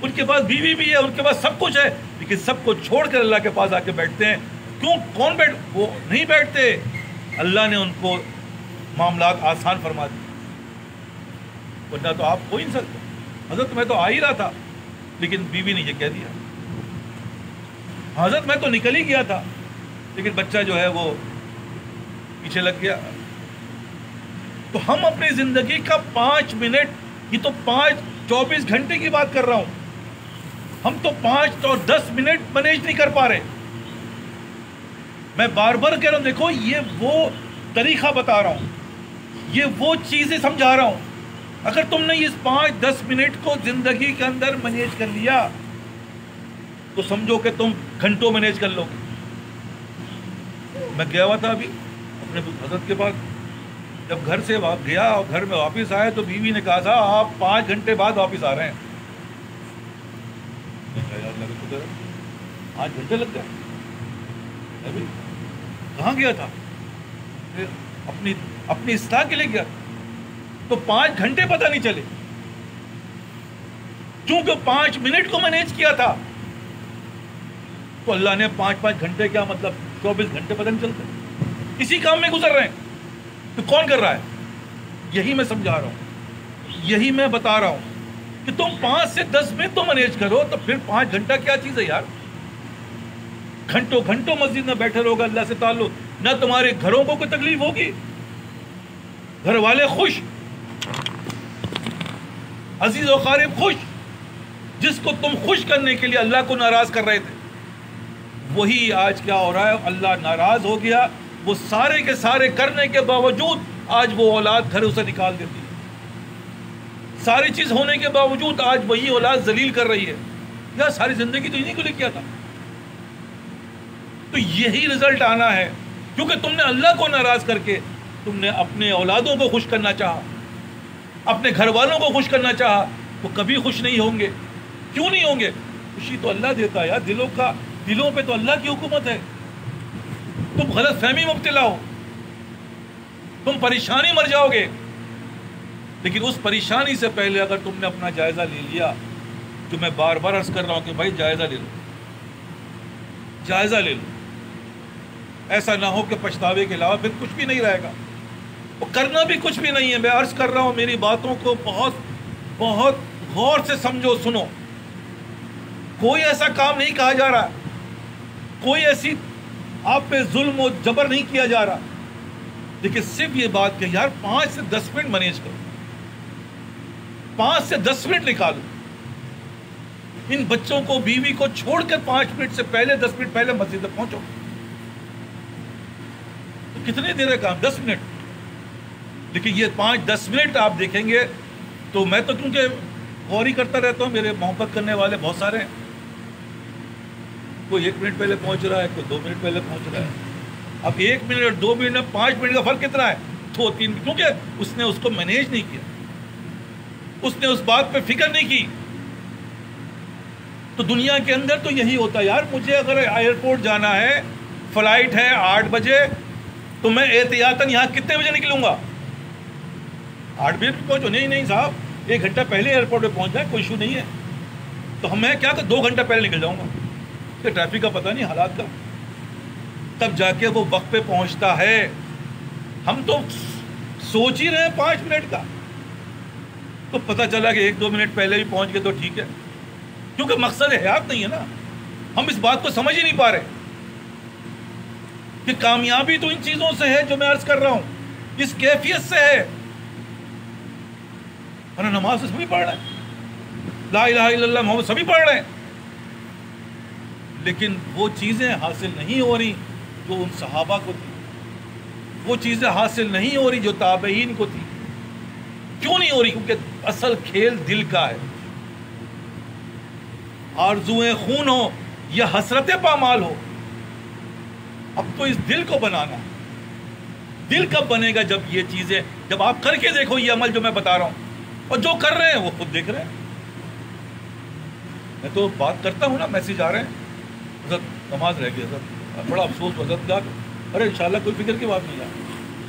ان کے پاس بیوی بھی ہے، ان کے پاس سب کچھ ہے، لیکن سب کو چھوڑ کر اللہ کے پاس آ کے بیٹھتے ہیں. کیوں؟ وہ نہیں بیٹھتے. اللہ نے ان کو معاملات آسان فرما دیے، ورنہ تو آپ ہو ہی نہیں سکتے. حضرت میں تو آ ہی رہا تھا، لیکن بیوی نے یہ کہہ دیا. حضرت میں تو نکل ہی گیا تھا، لیکن بچہ جو ہے وہ پیچھے لگ گیا. تو ہم اپنی زندگی کا 5 منٹ، یہ تو 24 گھنٹے کی بات کر رہا ہوں، ہم تو 5 اور 10 منٹ مینیج نہیں کر پا رہے. میں بار بار کہہ رہا ہوں، دیکھو یہ وہ طریقہ بتا رہا ہوں، یہ وہ چیزیں سمجھا رہا ہوں. اگر تم نے اس 5-10 منٹ کو زندگی کے اندر مینیج کر لیا تو سمجھو کہ تم گھنٹوں مینیج کر لو گے. میں گیا ہوا تھا ابھی اپنے حضرت کے پاس، جب گھر سے گیا اور گھر میں واپس آیا تو بیوی نے کہا تھا آپ 5 گھنٹے بعد واپس آ رہے ہیں. 5 گھنٹے لگ گئے. کہاں گیا تھا؟ اپنی اصلاح کے لیے گیا تو 5 گھنٹے پتہ نہیں چلے، کیونکہ 5 منٹ کو مینیج کیا تھا. تو اللہ نے 5 گھنٹے، کیا مطلب 24 گھنٹے پتہ نہیں چلتے، اسی کام میں گزر رہے ہیں. تو کون کر رہا ہے؟ یہی میں سمجھا رہا ہوں، یہی میں بتا رہا ہوں کہ تم 5 سے 10 منٹ تو مینیج کرو. تو پھر 5 گھنٹہ کیا چیز ہے یار؟ گھنٹوں گھنٹوں مسجد میں بیٹھے رہو گے، اللہ سے تعلق، نہ تمہارے گھروں کو کوئی تکلیف ہوگی، گھر والے خوش، عزیز و قارب خوش. جس کو تم خوش کرنے کے لیے اللہ کو ناراض کر رہے تھے، وہی آج کیا ہو رہا ہے؟ اللہ ناراض ہو گیا. وہ سارے کے سارے کرنے کے باوجود آج وہ اولاد گھروں سے نکال دیتی ہے. ساری چیز ہونے کے باوجود آج وہی اولاد ذلیل کر رہی ہے. یا ساری زندگی تو انہیں کو لے کیا تھا. تو یہی رزلٹ آنا ہے، کیونکہ تم نے اللہ کو ناراض کر کے تم نے اپنے اولادوں کو خوش کرنا چاہا، اپنے گھر والوں کو خوش کرنا چاہا. وہ کبھی خوش نہیں ہوں گے. کیوں نہیں ہوں گے؟ خوشی تو اللہ دیتا ہے یار. دلوں پہ تو اللہ کی حکومت ہے. تم غلط فہمی مبتلا ہو، تم پریشانی مر جاؤ گے. لیکن اس پریشانی سے پہلے اگر تم نے اپنا جائزہ لے لیا، جو میں بار بار عرض کر رہا ہوں کہ بھائی جائزہ لے لو، جائزہ لے لو. ایسا نہ ہو کہ پچھتاوے کے علاوہ پھر کچھ بھی نہیں رہے گا. وہ کرنا بھی کچھ بھی نہیں ہے. میں عرض کر رہا ہوں، میری باتوں کو بہت بہت غور سے سمجھو، سنو. کوئی ایسا کام نہیں کہا جا رہا، کوئی ایسی آپ پہ ظلم و جبر نہیں کیا جا رہا، لیکن صرف یہ بات کہ یار 5 سے 10 منٹ مینیج کرو، 5 سے 10 منٹ نکالو. ان بچوں کو، بیوی کو چھوڑ کر 5 منٹ سے پہلے، 10 منٹ پہلے مسجد میں پہنچو. تو کتنی دیر ہے کام؟ 10 منٹ. لیکن یہ 5-10 منٹ آپ دیکھیں گے تو میں تو کیونکہ غور ہی کرتا رہتا ہوں، میرے محبت کرنے والے بہت سارے ہیں. کوئی 1 منٹ پہلے پہنچ رہا ہے، کوئی 2 منٹ پہلے پہنچ رہا ہے. اب 1 منٹ اور 2 منٹ میں 5 منٹ کا فرق کتنا ہے؟ 2-3. کیونکہ اس نے اس کو مینیج نہیں کیا، اس نے اس بات پہ فکر نہیں کی. تو دنیا کے اندر تو یہی ہوتا ہے یار. مجھے اگر ایئرپورٹ جانا ہے، فلائٹ ہے 8 بجے، تو میں احتیاطاً یہاں کتنے بجے نکلوں گا؟ 8 بجے پہنچو. نہیں صاحب، 1 گھنٹہ پہلے ایئرپورٹ پہ پہنچ جائے، کوئی ایشو نہیں ہے. تو میں کیا کہ 2 گھنٹہ پہلے نکل جاؤں گا، کہ ٹریفک کا پتہ نہیں، حالات کا. تب جا کے وہ وقت پہ پہنچتا ہے. ہم تو سوچ ہی رہے ہیں 5 منٹ کا، تو پتہ چلا کہ 1-2 منٹ پہلے بھی پہنچ گئے تو ٹھیک ہے. کیونکہ مقصد حیات نہیں ہے نا. ہم اس بات کو سمجھ ہی نہیں پا رہے کہ کامیابی تو ان چیزوں سے ہے جو میں عرض کر رہا ہوں، اس کیفیت سے ہے. ورنہ نماز سبھی پڑھ رہے ہیں، لا الہ الا اللہ محمد سبھی پڑھ رہے ہیں، لیکن وہ چیزیں حاصل نہیں ہو رہی جو ان صحابہ کو تھی. وہ چیزیں حاصل نہیں ہو رہی جو تابعین کو تھی. کیوں نہیں ہو رہی؟ کیونکہ اصل کھیل دل کا ہے. آرزوئیں خون ہو یا حسرت پامال ہو، اب تو اس دل کو بنانا ہے. دل کب بنے گا؟ جب یہ چیزیں، جب آپ کر کے دیکھو یہ عمل جو میں بتا رہا ہوں، اور جو کر رہے ہیں وہ خود دیکھ رہے ہیں. میں تو بات کرتا ہوں نا، میسیج آ رہے ہیں، حضرت نماز رہ گئی، حضرت بڑا افسوس، حضرت کا ارے انشاءاللہ کوئی فکر کی بات نہیں ہے،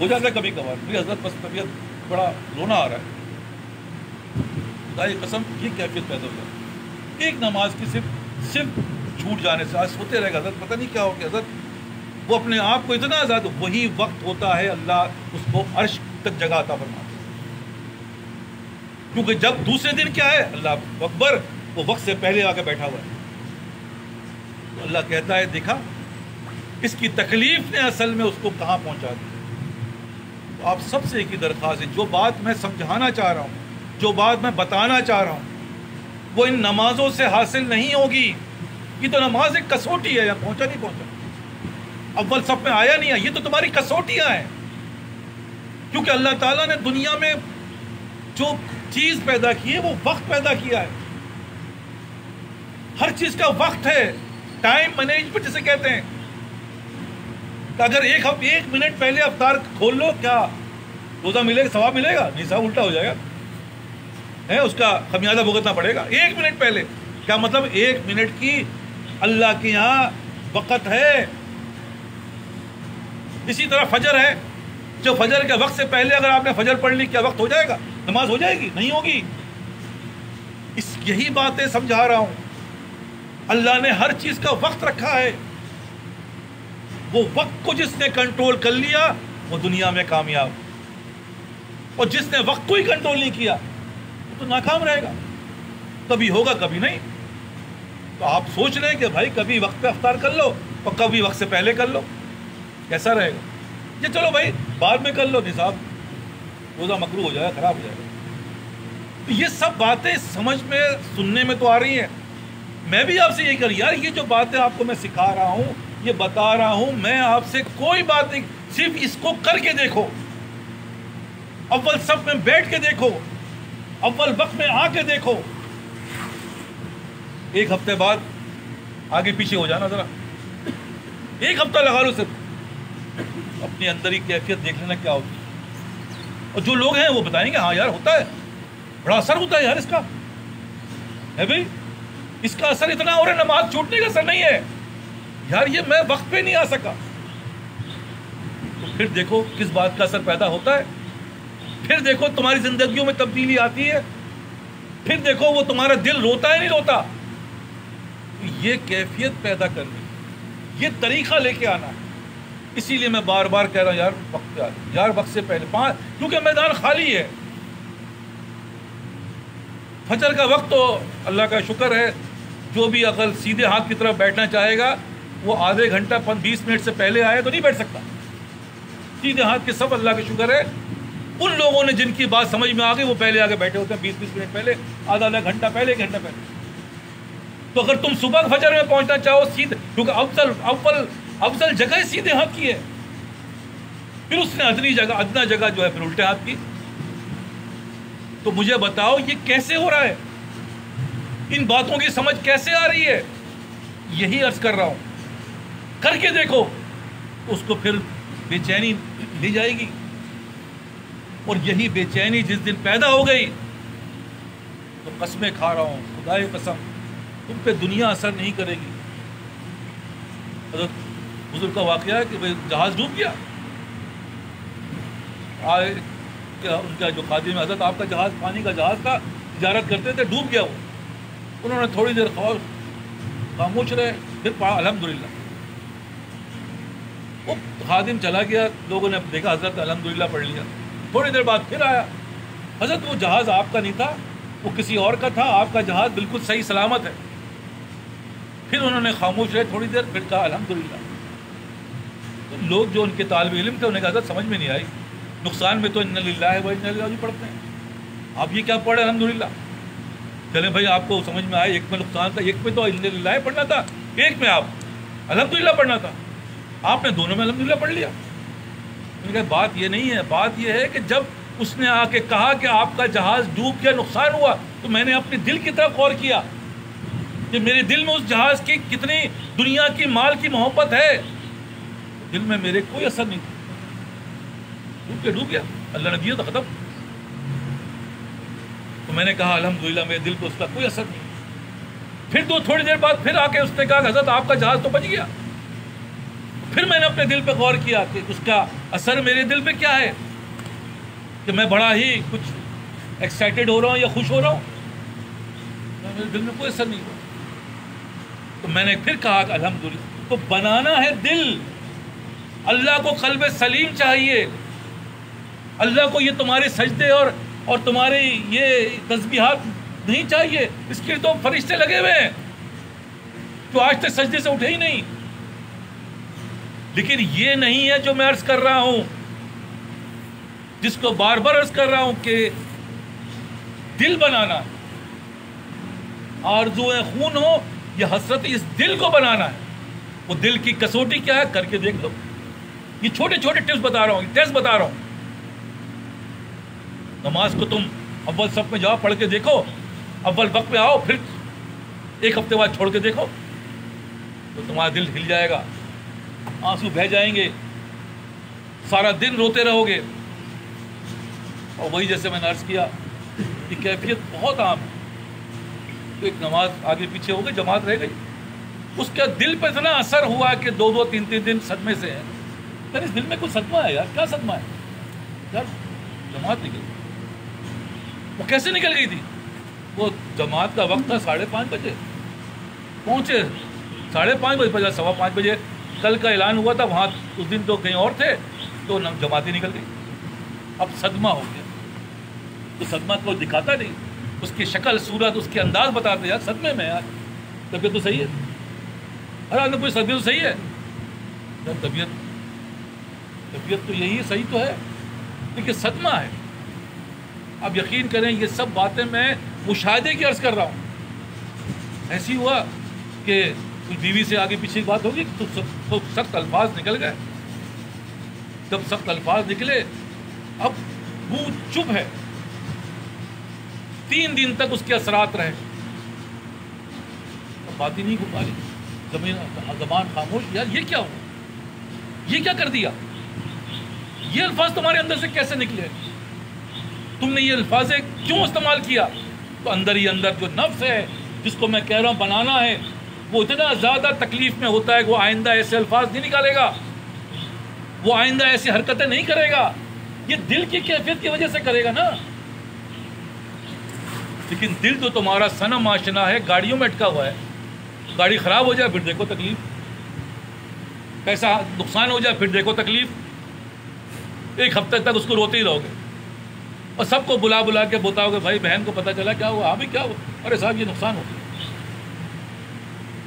ہو جاتا ہے کبھی کبھار. میری حضرت بس طبیعت بڑا رونا آ رہا ہے. خدا کی قسم یہ کیفیت پیدا ہو جاتی ہے. ایک نماز کی صرف چھوٹ جانے سے آج ہوتے رہے گا حضرت، پتہ نہیں کیا ہو گیا حضرت، وہ اپنے آپ کو اتنا آزاد، وہی وقت ہوتا ہے اللہ اس کو عرش تک جگہ عطا فرماتا ہے، کیونکہ جب دوسرے دن کیا ہے اللہ اکبر، وہ وقت سے پہلے آ کے بیٹھا ہوا ہے، تو اللہ کہتا ہے دیکھا اس کی تکلیف نے اصل میں اس کو کہاں پہنچا دیا۔ تو آپ سب سے ایک ہی درخواست ہے، جو بات میں سمجھانا چاہ رہا ہوں، جو بات میں بتانا چاہ رہا ہوں، وہ ان نمازوں سے حاصل نہیں ہوگی۔ یہ تو نماز ایک کسوٹی ہے، یا پہنچا نہیں پہنچا، اول صف میں آیا نہیں ہے، یہ تو تمہاری کسوٹیاں ہیں، کیونکہ اللہ تعالیٰ نے دنیا میں جو چیز پیدا کی ہے وہ وقت پیدا کیا ہے، ہر چیز کا وقت ہے، ٹائم مینجمنٹ جسے کہتے ہیں، کہ اگر ایک منٹ پہلے افطار کھول لو، کیا روزہ ملے گا، ثواب ملے گا؟ نہیں، صاحب الٹا ہو جائے گا، ہے اس کا خمیازہ بھگتنا پڑے گا۔ ایک منٹ پہلے، کیا مطلب؟ ایک منٹ کی اللہ کے یہاں وقت ہے۔ اسی طرح فجر ہے، جو فجر کے وقت سے پہلے اگر آپ نے فجر پڑھ لی، کیا وقت ہو جائے گا؟ نماز ہو جائے گی؟ نہیں ہوگی۔ یہی باتیں سمجھا رہا ہوں، اللہ نے ہر چیز کا وقت رکھا ہے، وہ وقت کو جس نے کنٹرول کر لیا وہ دنیا میں کامیاب، اور جس نے وقت کو ہی کنٹرول نہیں کیا وہ تو ناکام رہے گا، کبھی ہوگا کبھی نہیں۔ تو آپ سوچ رہے ہیں کہ بھائی کبھی وقت پہ افطار کر لو اور کبھی وقت سے پہلے کر لو، کیسا رہے گا؟ یہ چلو بھائی بعد میں کر لو، نصاب روزہ مکروہ ہو جائے گا، خراب ہو جائے گا۔ تو یہ سب باتیں سمجھ میں سننے میں تو آ رہی ہیں، میں بھی آپ سے یہی کر، یار یہ جو باتیں آپ کو میں سکھا رہا ہوں، یہ بتا رہا ہوں، میں آپ سے کوئی بات نہیں، صرف اس کو کر کے دیکھو، اول صف میں بیٹھ کے دیکھو، اول وقت میں آ کے دیکھو، ایک ہفتے بعد آگے پیچھے ہو جانا، ذرا ایک ہفتہ لگا لو، صرف اپنی اندر ہی کیفیت دیکھ لینا کیا ہوتی ہے، اور جو لوگ ہیں وہ بتائیں گے ہاں یار ہوتا ہے، بڑا اثر ہوتا ہے یار اس کا، ہے بھائی اس کا اثر اتنا ہو رہا ہے، نماز چھوٹنے کا اثر نہیں ہے یار، یہ میں وقت پہ نہیں آ سکا۔ تو پھر دیکھو کس بات کا اثر پیدا ہوتا ہے، پھر دیکھو تمہاری زندگیوں میں تبدیلی آتی ہے، پھر دیکھو وہ تمہارا دل روتا ہے نہیں روتا۔ یہ کیفیت پیدا کرنی، یہ طریقہ لے کے آنا، اسی لیے میں بار بار کہہ رہا ہوں یار وقت پہ آ جاؤ، یار وقت سے پہلے کیونکہ میدان خالی ہے۔ فجر کا وقت تو اللہ کا شکر ہے، جو بھی عقل سیدھے ہاتھ کی طرف بیٹھنا چاہے گا وہ آدھے گھنٹہ 20 منٹ سے پہلے آئے تو نہیں بیٹھ سکتا، سیدھے ہاتھ کے سب اللہ کا شکر ہے، ان لوگوں نے جن کی بات سمجھ میں آ گئی وہ پہلے آگے بیٹھے ہوتے ہیں، 20 منٹ پہلے، آدھا گھنٹہ پہلے، 1 گھنٹہ پہلے۔ تو اگر تم صبح فجر میں پہنچنا چاہو سیدھے، کیونکہ افضل جگہ سیدھے ہاتھ کی ہے، پھر اس نے ادنا جگہ جو ہے پھر الٹے ہاتھ کی۔ تو مجھے بتاؤ یہ کیسے ہو رہا ہے، ان باتوں کی سمجھ کیسے آ رہی ہے؟ یہی عرض کر رہا ہوں، کر کے دیکھو، اس کو پھر بے چینی لی جائے گی، اور یہی بے چینی جس دن پیدا ہو گئی تو قسمیں کھا رہا ہوں، خدائے قسم تم پہ دنیا اثر نہیں کرے گی۔ حضرت بزرگ کا واقعہ ہے کہ جہاز ڈوب گیا، آئے ان کا جو خادم ہے، حضرت آپ کا جہاز پانی کا جہاز تھا، تجارت کرتے تھے، ڈوب گیا وہ۔ انہوں نے تھوڑی دیر خاموش رہے، پھر پڑھا الحمدللہ۔ وہ خادم چلا گیا، لوگوں نے دیکھا حضرت الحمدللہ پڑھ لیا، تھوڑی دیر بعد پھر آیا، حضرت وہ جہاز آپ کا نہیں تھا، وہ کسی اور کا تھا، آپ کا جہاز بالکل صحیح سلامت ہے۔ پھر انہوں نے خاموش رہے تھوڑی دیر، پھر کہا الحمدللہ۔ تو لوگ جو ان کے طالب علم تھے انہیں کہا حضرت سمجھ میں نہیں آئی، نقصان میں تو ان للہ و انا الیہ راجعون پڑھتے ہیں، آپ یہ کیا پڑھے الحمدللہ؟ چلیں بھائی آپ کو سمجھ میں آئے، ایک میں نقصان تھا، ایک میں تو ان للہ پڑھنا تھا، ایک میں آپ الحمدللہ پڑھنا تھا، آپ نے دونوں میں الحمدللہ پڑھ لیا۔ ان کا بات یہ نہیں ہے، بات یہ ہے کہ جب اس نے آ کے کہا کہ آپ کا جہاز ڈوب گیا، نقصان ہوا، تو میں نے اپنے دل کی طرف غور کیا کہ میرے دل میں اس جہاز کی کتنی دنیا کی مال کی محبت ہے، دل میں میرے کوئی اثر نہیں تھا، ڈوب گیا، اللہ نے دیا تو ختم۔ تو میں نے کہا الحمدللہ میرے دل کو اس کا کوئی اثر نہیں۔ پھر تھوڑی دیر بعد پھر آ کے اس نے کہا کہ حضرت آپ کا جہاز تو بچ گیا۔ پھر میں نے اپنے دل پہ غور کیا کہ اس کا اثر میرے دل پہ کیا ہے، کہ میں بڑا ہی کچھ ایکسائٹیڈ ہو رہا ہوں یا خوش ہو رہا ہوں۔ میرے دل میں کوئی اثر نہیں ہوا. تو میں نے پھر کہا کہ الحمدللہ. تو بنانا ہے دل. اللہ کو قلب سلیم چاہیے. اللہ کو یہ تمہارے سجدے اور تمہارے یہ تسبیحات نہیں چاہیے. اس کے تو فرشتے لگے ہوئے ہیں جو آج تک سجدے سے اٹھے ہی نہیں. لیکن یہ نہیں ہے جو میں عرض کر رہا ہوں, جس کو بار بار عرض کر رہا ہوں کہ دل بنانا, آرزو خون ہو, یہ حسرت اس دل کو بنانا ہے. وہ دل کی کسوٹی کیا ہے کر کے دیکھ لو. یہ چھوٹے چھوٹے ٹپس بتا رہا ہوں, ٹیسٹ بتا رہا ہوں. نماز کو تم اول صف میں جاؤ, پڑھ کے دیکھو, اول وقت میں آؤ, پھر ایک ہفتے بعد چھوڑ کے دیکھو, تو تمہارا دل ہل جائے گا, آنسو بہہ جائیں گے, سارا دن روتے رہو گے. اور وہی جیسے میں نے عرض کیا, یہ کیفیت بہت عام ہے. تو ایک نماز آگے پیچھے ہو گئی, جماعت رہ گئی, اس کا دل پہ اتنا اثر ہوا کہ 2-3 دن صدمے سے ہے. یار اس دل میں کوئی صدمہ ہے, یار کیا صدمہ ہے, یار جماعت نکل گئی. وہ کیسے نکل گئی تھی؟ وہ جماعت کا وقت تھا 5:30 بجے, پہنچے 5:30 بجے, 5:15 بجے. کل کا اعلان ہوا تھا وہاں, اس دن تو کہیں اور تھے, تو جماعت ہی نکل گئی. اب صدمہ ہو گیا. تو صدمہ کو دکھاتا نہیں, اس کی شکل صورت, اس کے انداز بتاتے, یار صدمے میں, یار طبیعت تو صحیح ہے, ہر آدمی کوئی طبیعت تو صحیح ہے, یار طبیعت تو یہی ہے, صحیح تو ہے, لیکن صدمہ ہے. اب یقین کریں یہ سب باتیں میں مشاہدے کی عرض کر رہا ہوں. ایسی ہوا کہ کچھ بیوی سے آگے پیچھے کی بات ہوگی تو سخت الفاظ نکل گئے. جب سخت الفاظ نکلے, اب منہ چپ ہے, 3 دن تک اس کے اثرات رہے, بات ہی نہیں ہو پا رہی, زبان خاموش. یار یہ کیا ہوا, یہ کیا کر دیا, یہ الفاظ تمہارے اندر سے کیسے نکلے, تم نے یہ الفاظ کیوں استعمال کیا؟ تو اندر ہی اندر جو نفس ہے جس کو میں کہہ رہا ہوں بنانا ہے, وہ اتنا زیادہ تکلیف میں ہوتا ہے کہ وہ آئندہ ایسے الفاظ نہیں نکالے گا, وہ آئندہ ایسی حرکتیں نہیں کرے گا. یہ دل کی کیفیت کی وجہ سے کرے گا نا. لیکن دل تو تمہارا صنم آشنا ہے, گاڑیوں میں اٹکا ہوا ہے. گاڑی خراب ہو جائے پھر دیکھو تکلیف, پیسہ نقصان ہو جائے پھر دیکھو تکلیف. 1 ہفتے تک اس کو روتے ہی رہو گے, اور سب کو بلا کے بتاؤ گے بھائی بہن کو پتہ چلا, کیا ہوا, ہاں بھی کیا ہوا, ارے صاحب یہ نقصان ہو گیا.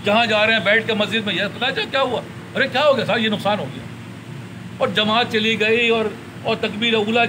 جہاں جا رہے ہیں بیٹھ کے مسجد میں, یہ پتہ چلا کیا ہوا, ارے کیا ہو گیا صاحب یہ نقصان ہو گیا. اور جماعت چلی گئی اور تکبیر اولیٰ